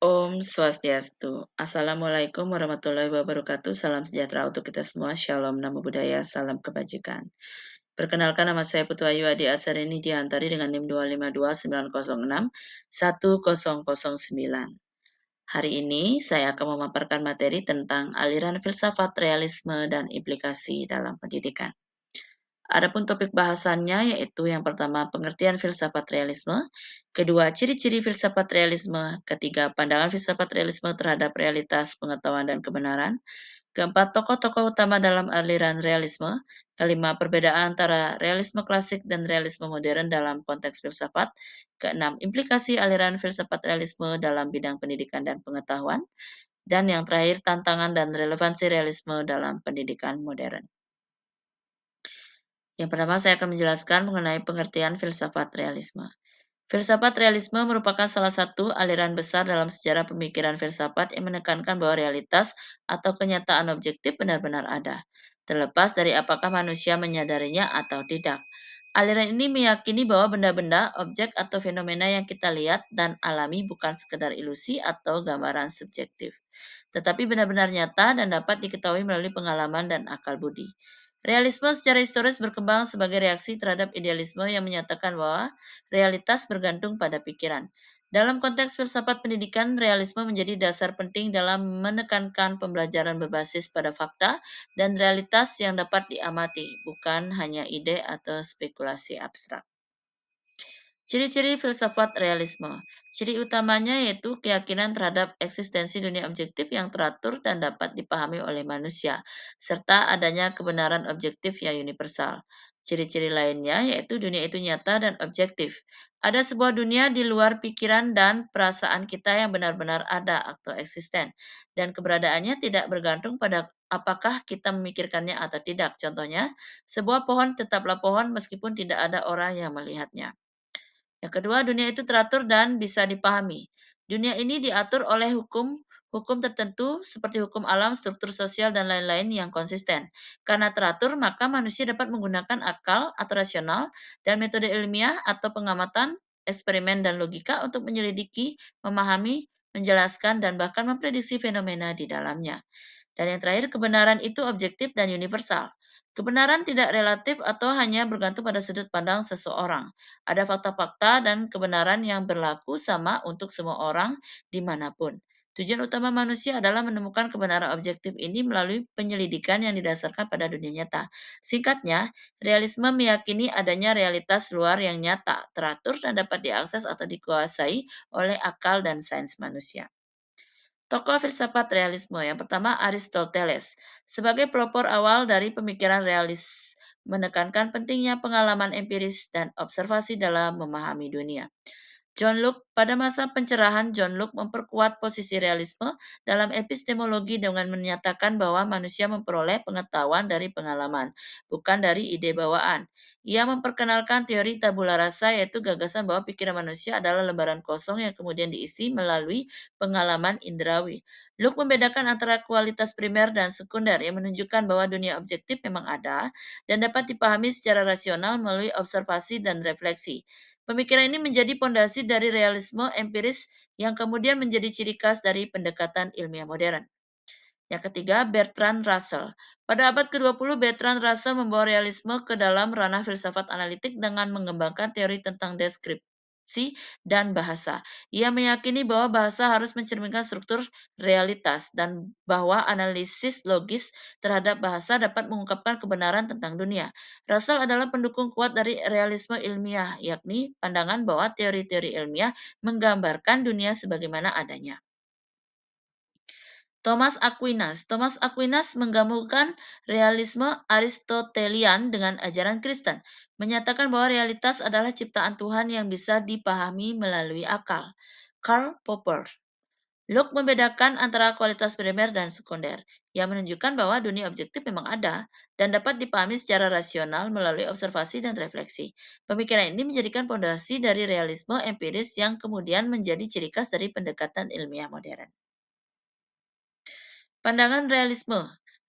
Om Swastiastu. Assalamualaikum warahmatullahi wabarakatuh. Salam sejahtera untuk kita semua. Shalom, namo buddhaya, salam kebajikan. Perkenalkan, nama saya Putu Ayu Adi Asarini Diantari dengan NIM 25290610009. Hari ini saya akan memaparkan materi tentang aliran filsafat realisme dan implikasi dalam pendidikan. Adapun topik bahasannya yaitu yang pertama pengertian filsafat realisme, kedua ciri-ciri filsafat realisme, ketiga pandangan filsafat realisme terhadap realitas pengetahuan dan kebenaran, keempat tokoh-tokoh utama dalam aliran realisme, kelima perbedaan antara realisme klasik dan realisme modern dalam konteks filsafat, keenam implikasi aliran filsafat realisme dalam bidang pendidikan dan pengetahuan, dan yang terakhir tantangan dan relevansi realisme dalam pendidikan modern. Yang pertama, saya akan menjelaskan mengenai pengertian filsafat realisme. Filsafat realisme merupakan salah satu aliran besar dalam sejarah pemikiran filsafat yang menekankan bahwa realitas atau kenyataan objektif benar-benar ada, terlepas dari apakah manusia menyadarinya atau tidak. Aliran ini meyakini bahwa benda-benda, objek, atau fenomena yang kita lihat dan alami bukan sekedar ilusi atau gambaran subjektif, tetapi benar-benar nyata dan dapat diketahui melalui pengalaman dan akal budi. Realisme secara historis berkembang sebagai reaksi terhadap idealisme yang menyatakan bahwa realitas bergantung pada pikiran. Dalam konteks filsafat pendidikan, realisme menjadi dasar penting dalam menekankan pembelajaran berbasis pada fakta dan realitas yang dapat diamati, bukan hanya ide atau spekulasi abstrak. Ciri-ciri filsafat realisme. Ciri utamanya yaitu keyakinan terhadap eksistensi dunia objektif yang teratur dan dapat dipahami oleh manusia, serta adanya kebenaran objektif yang universal. Ciri-ciri lainnya yaitu dunia itu nyata dan objektif. Ada sebuah dunia di luar pikiran dan perasaan kita yang benar-benar ada atau eksisten, dan keberadaannya tidak bergantung pada apakah kita memikirkannya atau tidak. Contohnya, sebuah pohon tetaplah pohon meskipun tidak ada orang yang melihatnya. Yang kedua, dunia itu teratur dan bisa dipahami. Dunia ini diatur oleh hukum tertentu seperti hukum alam, struktur sosial, dan lain-lain yang konsisten. Karena teratur, maka manusia dapat menggunakan akal atau rasional dan metode ilmiah atau pengamatan, eksperimen, dan logika untuk menyelidiki, memahami, menjelaskan, dan bahkan memprediksi fenomena di dalamnya. Dan yang terakhir, kebenaran itu objektif dan universal. Kebenaran tidak relatif atau hanya bergantung pada sudut pandang seseorang. Ada fakta-fakta dan kebenaran yang berlaku sama untuk semua orang dimanapun. Tujuan utama manusia adalah menemukan kebenaran objektif ini melalui penyelidikan yang didasarkan pada dunia nyata. Singkatnya, realisme meyakini adanya realitas luar yang nyata, teratur, dan dapat diakses atau dikuasai oleh akal dan sains manusia. Tokoh filsafat realisme yang pertama Aristoteles. Sebagai pelopor awal dari pemikiran realis, menekankan pentingnya pengalaman empiris dan observasi dalam memahami dunia. John Locke, pada masa pencerahan, John Locke memperkuat posisi realisme dalam epistemologi dengan menyatakan bahwa manusia memperoleh pengetahuan dari pengalaman, bukan dari ide bawaan. Ia memperkenalkan teori tabula rasa, yaitu gagasan bahwa pikiran manusia adalah lembaran kosong yang kemudian diisi melalui pengalaman indrawi. Locke membedakan antara kualitas primer dan sekunder yang menunjukkan bahwa dunia objektif memang ada dan dapat dipahami secara rasional melalui observasi dan refleksi. Pemikiran ini menjadi pondasi dari realisme empiris yang kemudian menjadi ciri khas dari pendekatan ilmiah modern. Yang ketiga, Bertrand Russell. Pada abad ke-20, Bertrand Russell membawa realisme ke dalam ranah filsafat analitik dengan mengembangkan teori tentang deskripsi dan bahasa. Ia meyakini bahwa bahasa harus mencerminkan struktur realitas dan bahwa analisis logis terhadap bahasa dapat mengungkapkan kebenaran tentang dunia. Russell adalah pendukung kuat dari realisme ilmiah, yakni pandangan bahwa teori-teori ilmiah menggambarkan dunia sebagaimana adanya. Thomas Aquinas. Thomas Aquinas menggabungkan realisme Aristotelian dengan ajaran Kristen, menyatakan bahwa realitas adalah ciptaan Tuhan yang bisa dipahami melalui akal. Karl Popper. Locke membedakan antara kualitas primer dan sekunder, yang menunjukkan bahwa dunia objektif memang ada dan dapat dipahami secara rasional melalui observasi dan refleksi. Pemikiran ini menjadikan fondasi dari realisme empiris yang kemudian menjadi ciri khas dari pendekatan ilmiah modern. Pandangan realisme,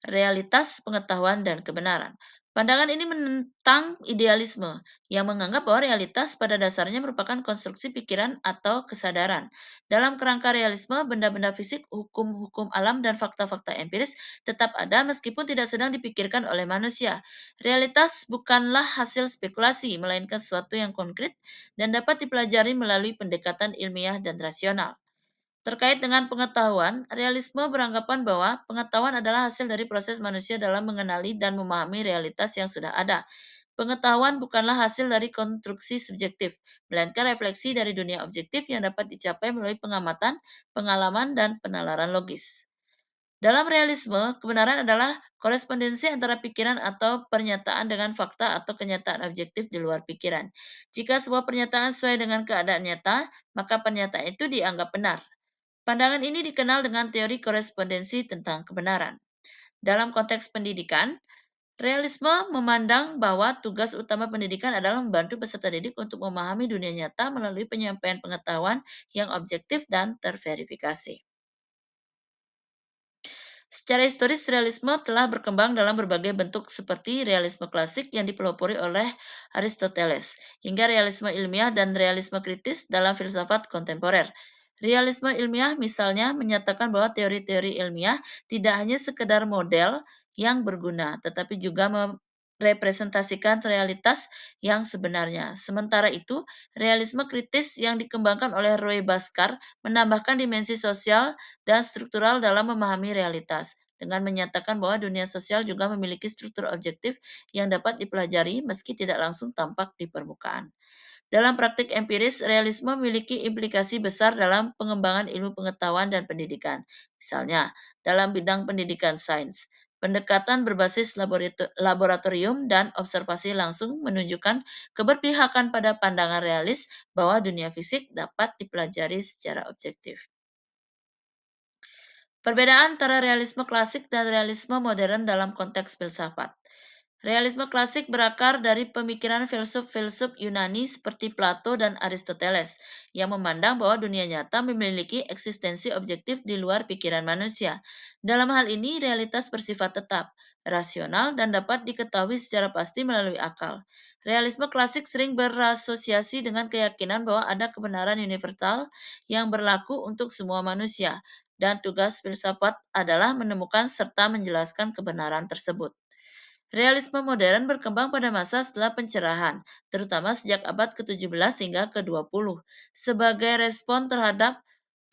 realitas pengetahuan dan kebenaran. Pandangan ini menentang idealisme yang menganggap bahwa realitas pada dasarnya merupakan konstruksi pikiran atau kesadaran. Dalam kerangka realisme, benda-benda fisik, hukum-hukum alam, dan fakta-fakta empiris tetap ada meskipun tidak sedang dipikirkan oleh manusia. Realitas bukanlah hasil spekulasi, melainkan sesuatu yang konkret dan dapat dipelajari melalui pendekatan ilmiah dan rasional. Terkait dengan pengetahuan, realisme beranggapan bahwa pengetahuan adalah hasil dari proses manusia dalam mengenali dan memahami realitas yang sudah ada. Pengetahuan bukanlah hasil dari konstruksi subjektif, melainkan refleksi dari dunia objektif yang dapat dicapai melalui pengamatan, pengalaman, dan penalaran logis. Dalam realisme, kebenaran adalah korespondensi antara pikiran atau pernyataan dengan fakta atau kenyataan objektif di luar pikiran. Jika sebuah pernyataan sesuai dengan keadaan nyata, maka pernyataan itu dianggap benar. Pandangan ini dikenal dengan teori korespondensi tentang kebenaran. Dalam konteks pendidikan, realisme memandang bahwa tugas utama pendidikan adalah membantu peserta didik untuk memahami dunia nyata melalui penyampaian pengetahuan yang objektif dan terverifikasi. Secara historis, realisme telah berkembang dalam berbagai bentuk seperti realisme klasik yang dipelopori oleh Aristoteles, hingga realisme ilmiah dan realisme kritis dalam filsafat kontemporer. Realisme ilmiah misalnya menyatakan bahwa teori-teori ilmiah tidak hanya sekedar model yang berguna, tetapi juga merepresentasikan realitas yang sebenarnya. Sementara itu, realisme kritis yang dikembangkan oleh Roy Bhaskar menambahkan dimensi sosial dan struktural dalam memahami realitas, dengan menyatakan bahwa dunia sosial juga memiliki struktur objektif yang dapat dipelajari meski tidak langsung tampak di permukaan. Dalam praktik empiris, realisme memiliki implikasi besar dalam pengembangan ilmu pengetahuan dan pendidikan. Misalnya, dalam bidang pendidikan sains, pendekatan berbasis laboratorium dan observasi langsung menunjukkan keberpihakan pada pandangan realis bahwa dunia fisik dapat dipelajari secara objektif. Perbedaan antara realisme klasik dan realisme modern dalam konteks filsafat. Realisme klasik berakar dari pemikiran filsuf-filsuf Yunani seperti Plato dan Aristoteles yang memandang bahwa dunia nyata memiliki eksistensi objektif di luar pikiran manusia. Dalam hal ini, realitas bersifat tetap, rasional, dan dapat diketahui secara pasti melalui akal. Realisme klasik sering berasosiasi dengan keyakinan bahwa ada kebenaran universal yang berlaku untuk semua manusia, dan tugas filsafat adalah menemukan serta menjelaskan kebenaran tersebut. Realisme modern berkembang pada masa setelah pencerahan, terutama sejak abad ke-17 hingga ke-20, sebagai respon terhadap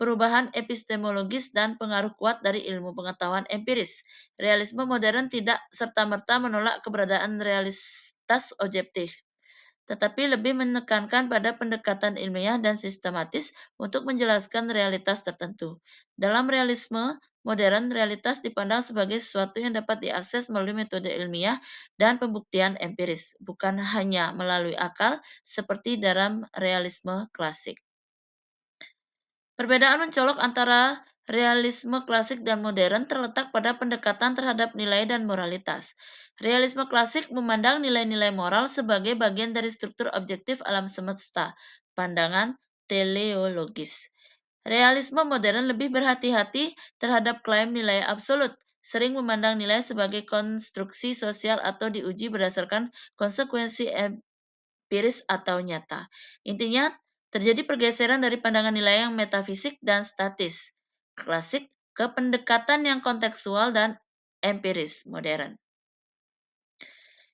perubahan epistemologis dan pengaruh kuat dari ilmu pengetahuan empiris. Realisme modern tidak serta-merta menolak keberadaan realitas objektif, tetapi lebih menekankan pada pendekatan ilmiah dan sistematis untuk menjelaskan realitas tertentu. Dalam realisme modern, realitas dipandang sebagai sesuatu yang dapat diakses melalui metode ilmiah dan pembuktian empiris, bukan hanya melalui akal seperti dalam realisme klasik. Perbedaan mencolok antara realisme klasik dan modern terletak pada pendekatan terhadap nilai dan moralitas. Realisme klasik memandang nilai-nilai moral sebagai bagian dari struktur objektif alam semesta, pandangan teleologis. Realisme modern lebih berhati-hati terhadap klaim nilai absolut, sering memandang nilai sebagai konstruksi sosial atau diuji berdasarkan konsekuensi empiris atau nyata. Intinya, terjadi pergeseran dari pandangan nilai yang metafisik dan statis, klasik, ke pendekatan yang kontekstual dan empiris modern.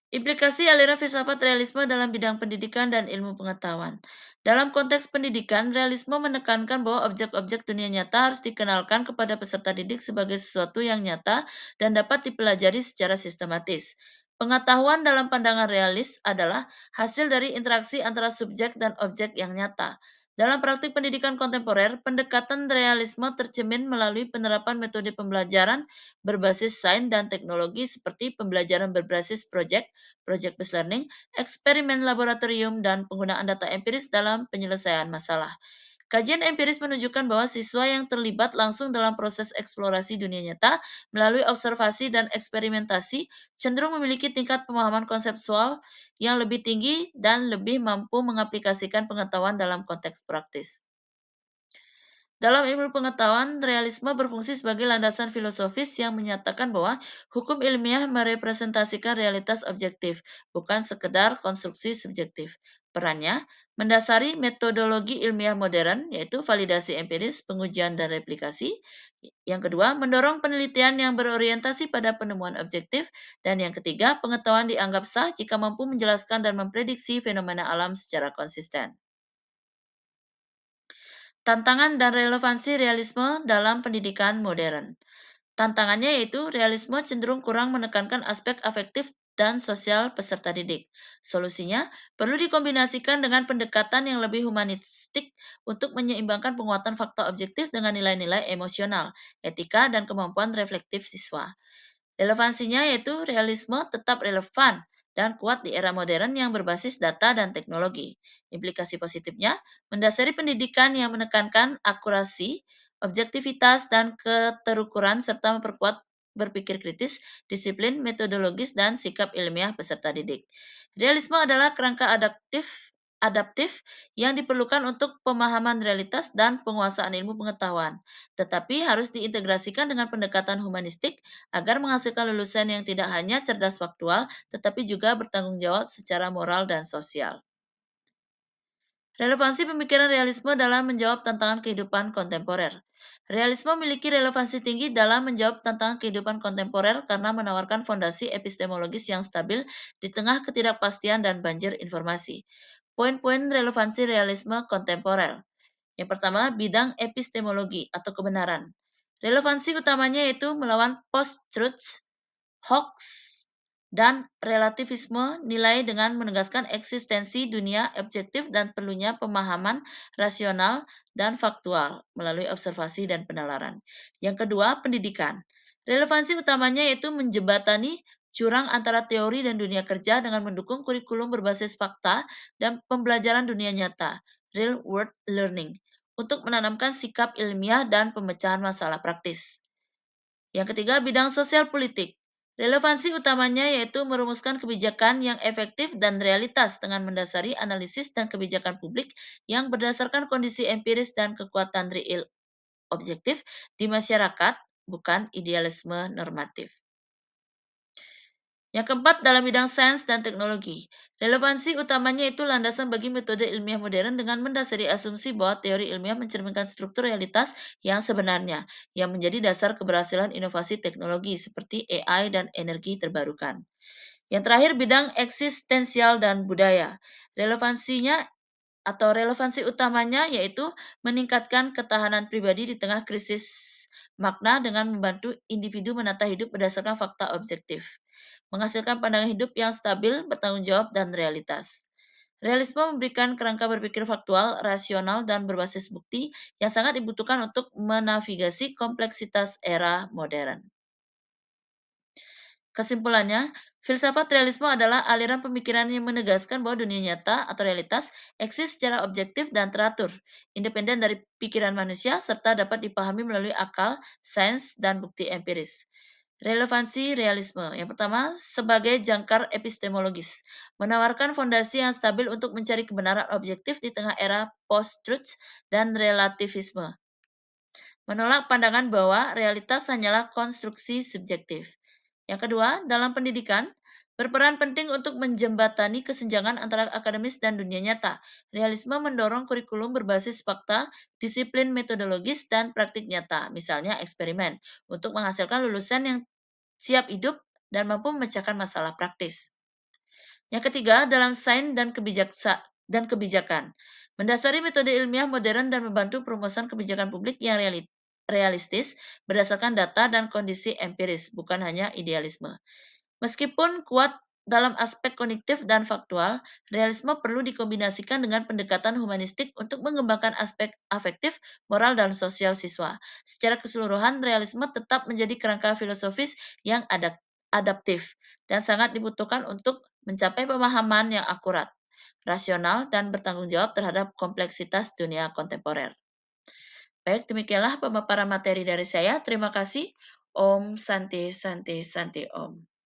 Implikasi aliran filsafat realisme dalam bidang pendidikan dan ilmu pengetahuan. Dalam konteks pendidikan, realisme menekankan bahwa objek-objek dunia nyata harus dikenalkan kepada peserta didik sebagai sesuatu yang nyata dan dapat dipelajari secara sistematis. Pengetahuan dalam pandangan realis adalah hasil dari interaksi antara subjek dan objek yang nyata. Dalam praktik pendidikan kontemporer, pendekatan realisme tercermin melalui penerapan metode pembelajaran berbasis sains dan teknologi seperti pembelajaran berbasis proyek, project-based learning, eksperimen laboratorium, dan penggunaan data empiris dalam penyelesaian masalah. Kajian empiris menunjukkan bahwa siswa yang terlibat langsung dalam proses eksplorasi dunia nyata melalui observasi dan eksperimentasi cenderung memiliki tingkat pemahaman konseptual yang lebih tinggi dan lebih mampu mengaplikasikan pengetahuan dalam konteks praktis. Dalam ilmu pengetahuan, realisme berfungsi sebagai landasan filosofis yang menyatakan bahwa hukum ilmiah merepresentasikan realitas objektif, bukan sekedar konstruksi subjektif. Perannya mendasari metodologi ilmiah modern, yaitu validasi empiris, pengujian, dan replikasi. Yang kedua, mendorong penelitian yang berorientasi pada penemuan objektif. Dan yang ketiga, pengetahuan dianggap sah jika mampu menjelaskan dan memprediksi fenomena alam secara konsisten. Tantangan dan relevansi realisme dalam pendidikan modern. Tantangannya yaitu realisme cenderung kurang menekankan aspek afektif dan sosial peserta didik. Solusinya perlu dikombinasikan dengan pendekatan yang lebih humanistik untuk menyeimbangkan penguatan fakta objektif dengan nilai-nilai emosional, etika, dan kemampuan reflektif siswa. Relevansinya yaitu realisme tetap relevan dan kuat di era modern yang berbasis data dan teknologi. Implikasi positifnya mendasari pendidikan yang menekankan akurasi, objektivitas, dan keterukuran serta memperkuat berpikir kritis, disiplin, metodologis, dan sikap ilmiah peserta didik. Realisme adalah kerangka adaptif yang diperlukan untuk pemahaman realitas dan penguasaan ilmu pengetahuan, tetapi harus diintegrasikan dengan pendekatan humanistik agar menghasilkan lulusan yang tidak hanya cerdas faktual, tetapi juga bertanggung jawab secara moral dan sosial. Relevansi pemikiran realisme dalam menjawab tantangan kehidupan kontemporer. Realisme memiliki relevansi tinggi dalam menjawab tantangan kehidupan kontemporer karena menawarkan fondasi epistemologis yang stabil di tengah ketidakpastian dan banjir informasi. Poin-poin relevansi realisme kontemporer. Yang pertama, bidang epistemologi atau kebenaran. Relevansi utamanya yaitu melawan post-truth, hoax, dan relativisme nilai dengan menegaskan eksistensi dunia objektif dan perlunya pemahaman rasional dan faktual melalui observasi dan penalaran. Yang kedua, pendidikan. Relevansi utamanya yaitu menjembatani jurang antara teori dan dunia kerja dengan mendukung kurikulum berbasis fakta dan pembelajaran dunia nyata, real world learning, untuk menanamkan sikap ilmiah dan pemecahan masalah praktis. Yang ketiga, bidang sosial politik. Relevansi utamanya yaitu merumuskan kebijakan yang efektif dan realitas dengan mendasari analisis dan kebijakan publik yang berdasarkan kondisi empiris dan kekuatan real objektif di masyarakat, bukan idealisme normatif. Yang keempat, dalam bidang sains dan teknologi. Relevansi utamanya itu landasan bagi metode ilmiah modern dengan mendasari asumsi bahwa teori ilmiah mencerminkan struktur realitas yang sebenarnya, yang menjadi dasar keberhasilan inovasi teknologi seperti AI dan energi terbarukan. Yang terakhir, bidang eksistensial dan budaya. Relevansinya atau relevansi utamanya yaitu meningkatkan ketahanan pribadi di tengah krisis makna dengan membantu individu menata hidup berdasarkan fakta objektif, menghasilkan pandangan hidup yang stabil, bertanggung jawab, dan realitas. Realisme memberikan kerangka berpikir faktual, rasional, dan berbasis bukti yang sangat dibutuhkan untuk menavigasi kompleksitas era modern. Kesimpulannya, filsafat realisme adalah aliran pemikiran yang menegaskan bahwa dunia nyata atau realitas eksis secara objektif dan teratur, independen dari pikiran manusia, serta dapat dipahami melalui akal, sains, dan bukti empiris. Relevansi realisme. Yang pertama, sebagai jangkar epistemologis, menawarkan fondasi yang stabil untuk mencari kebenaran objektif di tengah era post-truth dan relativisme. Menolak pandangan bahwa realitas hanyalah konstruksi subjektif. Yang kedua, dalam pendidikan, berperan penting untuk menjembatani kesenjangan antara akademis dan dunia nyata. Realisme mendorong kurikulum berbasis fakta, disiplin metodologis, dan praktik nyata, misalnya eksperimen, untuk menghasilkan lulusan yang siap hidup dan mampu memecahkan masalah praktis. Yang ketiga, dalam sains dan kebijakan. Mendasari metode ilmiah modern dan membantu perumusan kebijakan publik yang realistis berdasarkan data dan kondisi empiris, bukan hanya idealisme. Meskipun kuat dalam aspek kognitif dan faktual, realisme perlu dikombinasikan dengan pendekatan humanistik untuk mengembangkan aspek afektif, moral, dan sosial siswa. Secara keseluruhan, realisme tetap menjadi kerangka filosofis yang adaptif dan sangat dibutuhkan untuk mencapai pemahaman yang akurat, rasional, dan bertanggung jawab terhadap kompleksitas dunia kontemporer. Baik, demikianlah pemaparan materi dari saya. Terima kasih. Om Santi Santi Santi Om.